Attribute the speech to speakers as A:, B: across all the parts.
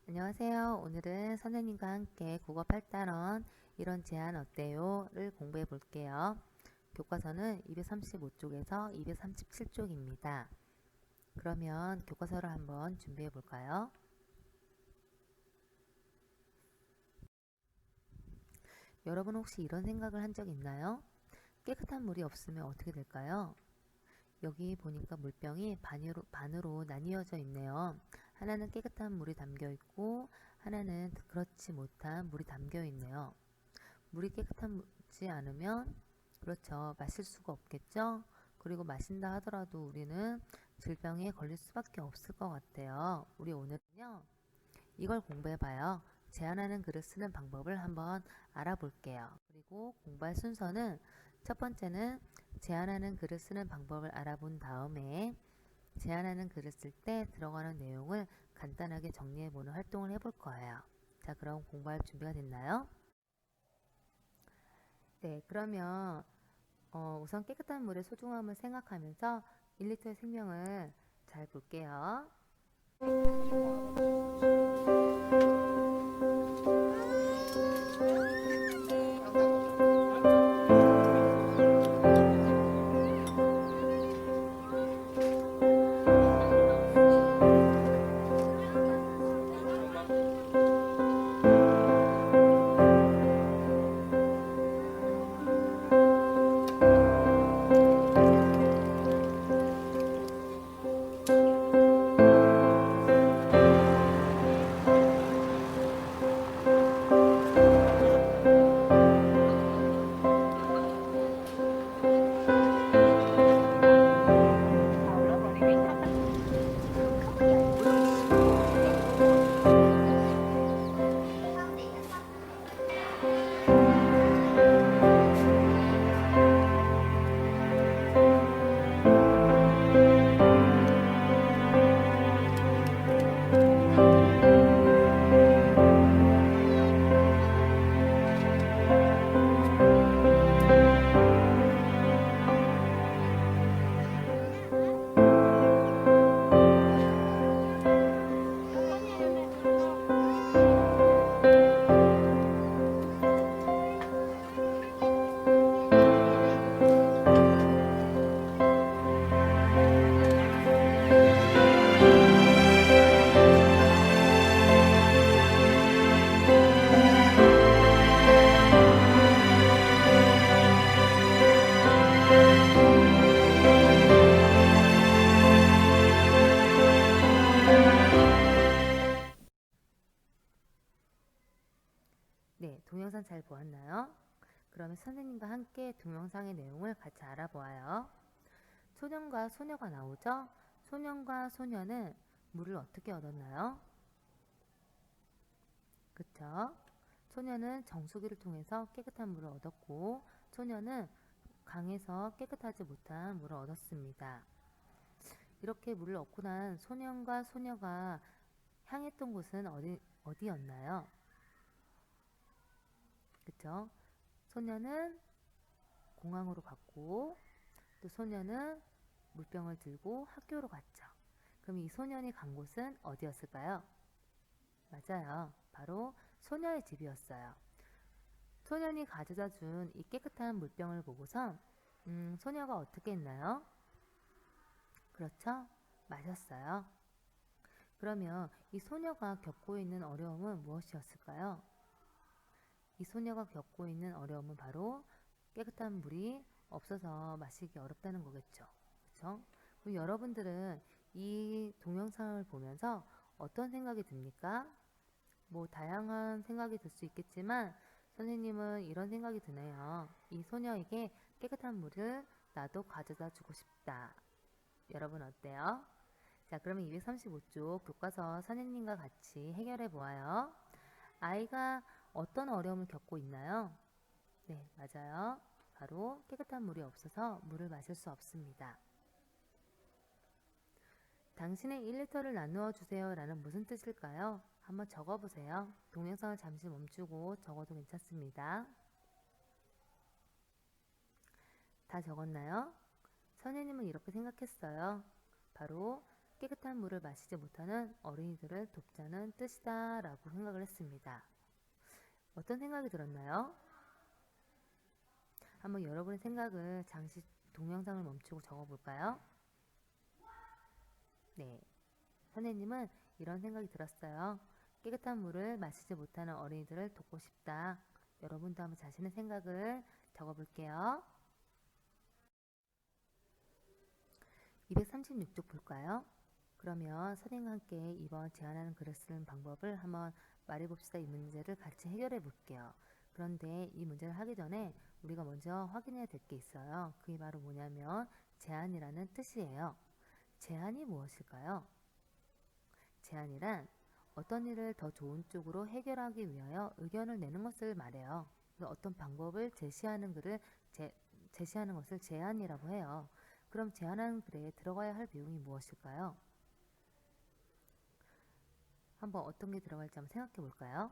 A: 안녕하세요. 오늘은 선생님과 함께 국어 8단원 이런 제안 어때요?를 공부해 볼게요. 교과서는 235쪽에서 237쪽입니다. 그러면 교과서를 한번 준비해 볼까요? 여러분 혹시 이런 생각을 한 적 있나요? 깨끗한 물이 없으면 어떻게 될까요? 여기 보니까 물병이 반으로 나뉘어져 있네요. 하나는 깨끗한 물이 담겨 있고 하나는 그렇지 못한 물이 담겨 있네요. 물이 깨끗하지 않으면 그렇죠. 마실 수가 없겠죠. 그리고 마신다 하더라도 우리는 질병에 걸릴 수밖에 없을 것 같아요. 우리 오늘은요 이걸 공부해봐요. 제안하는 글을 쓰는 방법을 한번 알아볼게요. 그리고 공부할 순서는 첫 번째는 제안하는 글을 쓰는 방법을 알아본 다음에 제안하는 글을 쓸 때 들어가는 내용을 간단하게 정리해보는 활동을 해볼 거예요. 자, 그럼 공부할 준비가 됐나요? 네, 그러면 우선 깨끗한 물의 소중함을 생각하면서 1리터의 생명을 잘 볼게요. 네, 동영상 잘 보았나요? 그러면 선생님과 함께 동영상의 내용을 같이 알아보아요. 소년과 소녀가 나오죠? 소년과 소녀는 물을 어떻게 얻었나요? 그쵸? 소년은 정수기를 통해서 깨끗한 물을 얻었고 소녀는 강에서 깨끗하지 못한 물을 얻었습니다. 이렇게 물을 얻고 난 소년과 소녀가 향했던 곳은 어디였나요? 그쵸? 소년은 공항으로 갔고 또 소년은 물병을 들고 학교로 갔죠. 그럼 이 소년이 간 곳은 어디였을까요? 맞아요. 바로 소녀의 집이었어요. 소년이 가져다 준 이 깨끗한 물병을 보고서 소녀가 어떻게 했나요? 그렇죠? 마셨어요. 그러면 이 소녀가 겪고 있는 어려움은 무엇이었을까요? 이 소녀가 겪고 있는 어려움은 바로 깨끗한 물이 없어서 마시기 어렵다는 거겠죠. 그렇죠? 그럼 여러분들은 이 동영상을 보면서 어떤 생각이 듭니까? 뭐 다양한 생각이 들 수 있겠지만 선생님은 이런 생각이 드네요. 이 소녀에게 깨끗한 물을 나도 가져다 주고 싶다. 여러분 어때요? 자, 그러면 235쪽 교과서 선생님과 같이 해결해 보아요. 아이가 어떤 어려움을 겪고 있나요? 네, 맞아요. 바로 깨끗한 물이 없어서 물을 마실 수 없습니다. 당신의 1리터를 나누어 주세요 라는 무슨 뜻일까요? 한번 적어보세요. 동영상을 잠시 멈추고 적어도 괜찮습니다. 다 적었나요? 선생님은 이렇게 생각했어요. 바로 깨끗한 물을 마시지 못하는 어린이들을 돕자는 뜻이다 라고 생각을 했습니다. 어떤 생각이 들었나요? 한번 여러분의 생각을 잠시 동영상을 멈추고 적어볼까요? 네, 선생님은 이런 생각이 들었어요. 깨끗한 물을 마시지 못하는 어린이들을 돕고 싶다. 여러분도 한번 자신의 생각을 적어볼게요. 236쪽 볼까요? 그러면 선생님과 함께 이번 제안하는 글을 쓰는 방법을 한번 말해봅시다. 이 문제를 같이 해결해 볼게요. 그런데 이 문제를 하기 전에 우리가 먼저 확인해야 될 게 있어요. 그게 바로 뭐냐면 제안이라는 뜻이에요. 제안이 무엇일까요? 제안이란 어떤 일을 더 좋은 쪽으로 해결하기 위하여 의견을 내는 것을 말해요. 그래서 어떤 방법을 제시하는 제시하는 것을 제안이라고 해요. 그럼 제안하는 글에 들어가야 할 내용이 무엇일까요? 한번 어떤 게 들어갈지 한번 생각해 볼까요?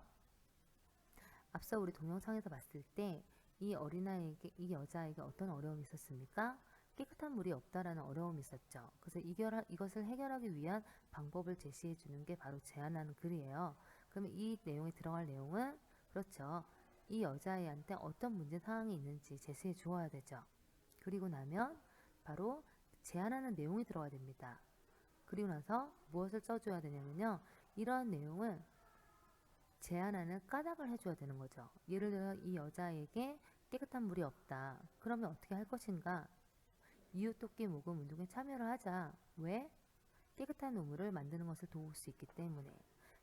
A: 앞서 우리 동영상에서 봤을 때 이 어린아이에게, 이 여자에게 어떤 어려움이 있었습니까? 깨끗한 물이 없다라는 어려움이 있었죠. 그래서 이것을 해결하기 위한 방법을 제시해 주는 게 바로 제안하는 글이에요. 그러면 이 내용에 들어갈 내용은 그렇죠. 이 여자아이한테 어떤 문제 상황이 있는지 제시해 주어야 되죠. 그리고 나면 바로 제안하는 내용이 들어가야 됩니다. 그리고 나서 무엇을 써줘야 되냐면요. 이런 내용을 제안하는 까닭을 해줘야 되는 거죠. 예를 들어 이 여자에게 깨끗한 물이 없다. 그러면 어떻게 할 것인가? 이웃돕기 모금 운동에 참여를 하자. 왜? 깨끗한 우물을 만드는 것을 도울 수 있기 때문에.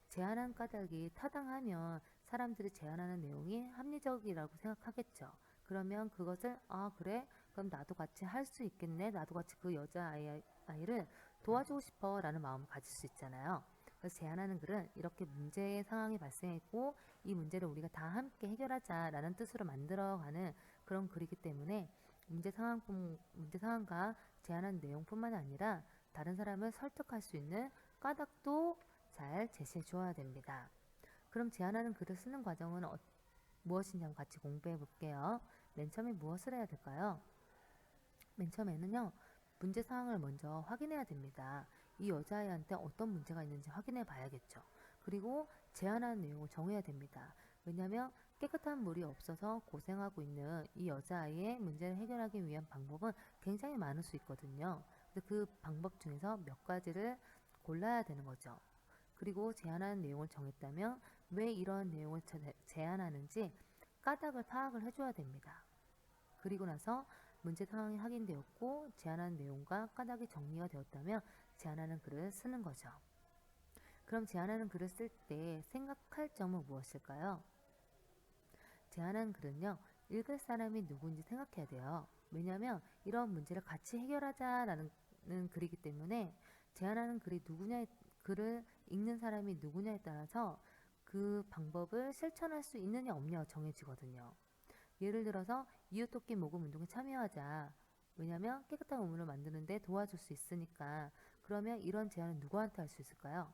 A: 제안한 까닭이 타당하면 사람들이 제안하는 내용이 합리적이라고 생각하겠죠. 그러면 그것을 그래? 그럼 나도 같이 할 수 있겠네. 나도 같이 그 여자아이를 도와주고 싶어 라는 마음을 가질 수 있잖아요. 그래서 제안하는 글은 이렇게 문제의 상황이 발생했고 이 문제를 우리가 다 함께 해결하자 라는 뜻으로 만들어가는 그런 글이기 때문에 문제 상황과 제안한 내용뿐만 아니라 다른 사람을 설득할 수 있는 까닭도 잘 제시해 주어야 됩니다. 그럼 제안하는 글을 쓰는 과정은 무엇인지 한번 같이 공부해 볼게요. 맨 처음에 무엇을 해야 될까요? 맨 처음에는요. 문제 상황을 먼저 확인해야 됩니다. 이 여자아이한테 어떤 문제가 있는지 확인해 봐야겠죠. 그리고 제안하는 내용을 정해야 됩니다. 왜냐하면 깨끗한 물이 없어서 고생하고 있는 이 여자아이의 문제를 해결하기 위한 방법은 굉장히 많을 수 있거든요. 그래서 그 방법 중에서 몇 가지를 골라야 되는 거죠. 그리고 제안하는 내용을 정했다면 왜 이런 내용을 제안하는지 까닭을 파악을 해줘야 됩니다. 그리고 나서 문제 상황이 확인되었고 제안하는 내용과 까닭이 정리가 되었다면 제안하는 글을 쓰는 거죠. 그럼 제안하는 글을 쓸 때 생각할 점은 무엇일까요? 제안하는 글은요. 읽을 사람이 누구인지 생각해야 돼요. 왜냐하면 이런 문제를 같이 해결하자라는 글이기 때문에 제안하는 글을 읽는 사람이 누구냐에 따라서 그 방법을 실천할 수 있느냐 없느냐가 정해지거든요. 예를 들어서 이웃돕기 모금 운동에 참여하자. 왜냐하면 깨끗한 우물을 만드는데 도와줄 수 있으니까. 그러면 이런 제안은 누구한테 할 수 있을까요?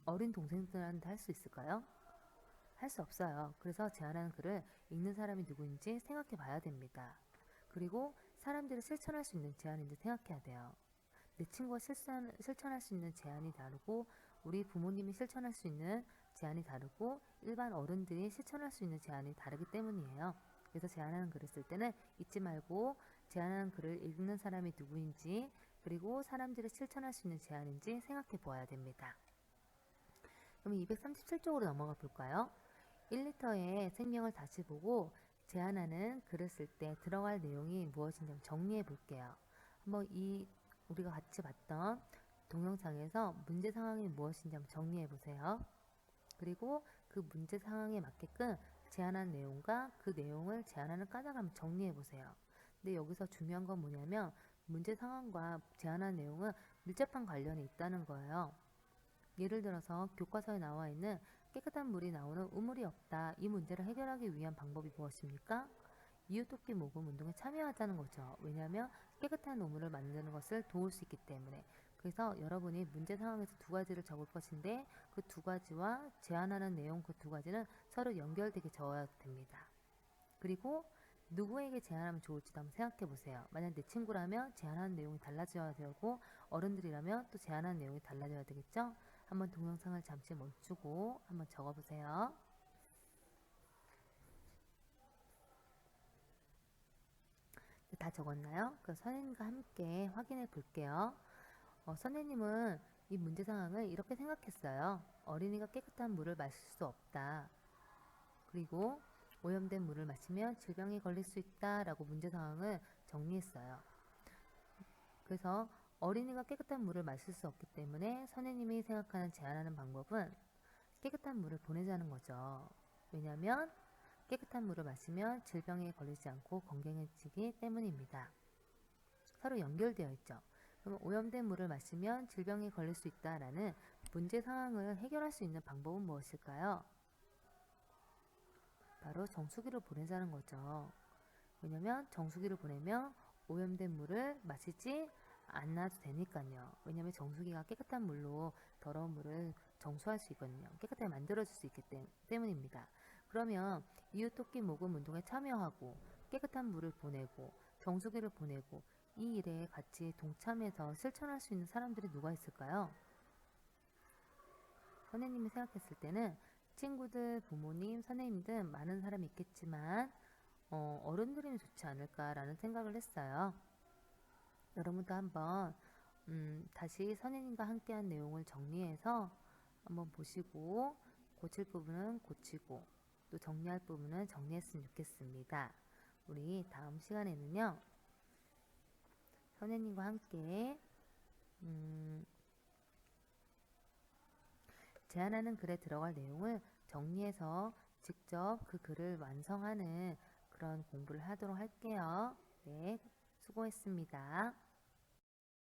A: 어린 동생들한테 할 수 있을까요? 할 수 없어요. 그래서 제안하는 글을 읽는 사람이 누구인지 생각해 봐야 됩니다. 그리고 사람들이 실천할 수 있는 제안인지 생각해야 돼요. 내 친구가 실천할 수 있는 제안이 다르고 우리 부모님이 실천할 수 있는 제안이 다르고 일반 어른들이 실천할 수 있는 제안이 다르기 때문이에요. 그래서 제안하는 글을 쓸 때는 잊지 말고 제안하는 글을 읽는 사람이 누구인지 그리고 사람들이 실천할 수 있는 제안인지 생각해 보아야 됩니다. 그럼 237쪽으로 넘어가 볼까요? 1리터의 생명을 다시 보고 제안하는 글을 쓸 때 들어갈 내용이 무엇인지 정리해 볼게요. 한번 우리가 같이 봤던 동영상에서 문제 상황이 무엇인지 한번 정리해 보세요. 그리고 그 문제 상황에 맞게끔 제안한 내용과 그 내용을 제안하는 까닭을 한번 정리해 보세요. 근데 여기서 중요한 건 뭐냐면 문제 상황과 제안한 내용은 밀접한 관련이 있다는 거예요. 예를 들어서 교과서에 나와 있는 깨끗한 물이 나오는 우물이 없다. 이 문제를 해결하기 위한 방법이 무엇입니까? 이웃돕기 모금 운동에 참여하자는 거죠. 왜냐하면 깨끗한 우물을 만드는 것을 도울 수 있기 때문에. 그래서 여러분이 문제 상황에서 두 가지를 적을 것인데 그 두 가지와 제안하는 내용 그 두 가지는 서로 연결되게 적어야 됩니다. 그리고 누구에게 제안하면 좋을지도 한번 생각해 보세요. 만약 내 친구라면 제안하는 내용이 달라져야 되고 어른들이라면 또 제안하는 내용이 달라져야 되겠죠? 한번 동영상을 잠시 멈추고 한번 적어보세요. 다 적었나요? 그럼 선생님과 함께 확인해 볼게요. 선생님은 이 문제 상황을 이렇게 생각했어요. 어린이가 깨끗한 물을 마실 수 없다. 그리고 오염된 물을 마시면 질병에 걸릴 수 있다라고 문제 상황을 정리했어요. 그래서 어린이가 깨끗한 물을 마실 수 없기 때문에 선생님이 생각하는 제안하는 방법은 깨끗한 물을 보내자는 거죠. 왜냐하면 깨끗한 물을 마시면 질병에 걸리지 않고 건강해지기 때문입니다. 서로 연결되어 있죠. 그럼 오염된 물을 마시면 질병에 걸릴 수 있다라는 문제 상황을 해결할 수 있는 방법은 무엇일까요? 바로 정수기를 보내자는 거죠. 왜냐면 정수기를 보내면 오염된 물을 마시지 않아도 되니까요. 왜냐면 정수기가 깨끗한 물로 더러운 물을 정수할 수 있거든요. 깨끗하게 만들어줄 수 있기 때문입니다. 그러면 이웃돕기 모금 운동에 참여하고 깨끗한 물을 보내고 정수기를 보내고 이 일에 같이 동참해서 실천할 수 있는 사람들이 누가 있을까요? 선생님이 생각했을 때는 친구들, 부모님, 선생님 등 많은 사람이 있겠지만 어른들이면 좋지 않을까라는 생각을 했어요. 여러분도 한번 다시 선생님과 함께한 내용을 정리해서 한번 보시고 고칠 부분은 고치고 또 정리할 부분은 정리했으면 좋겠습니다. 우리 다음 시간에는요. 선생님과 함께 제안하는 글에 들어갈 내용을 정리해서 직접 그 글을 완성하는 그런 공부를 하도록 할게요. 네, 수고했습니다.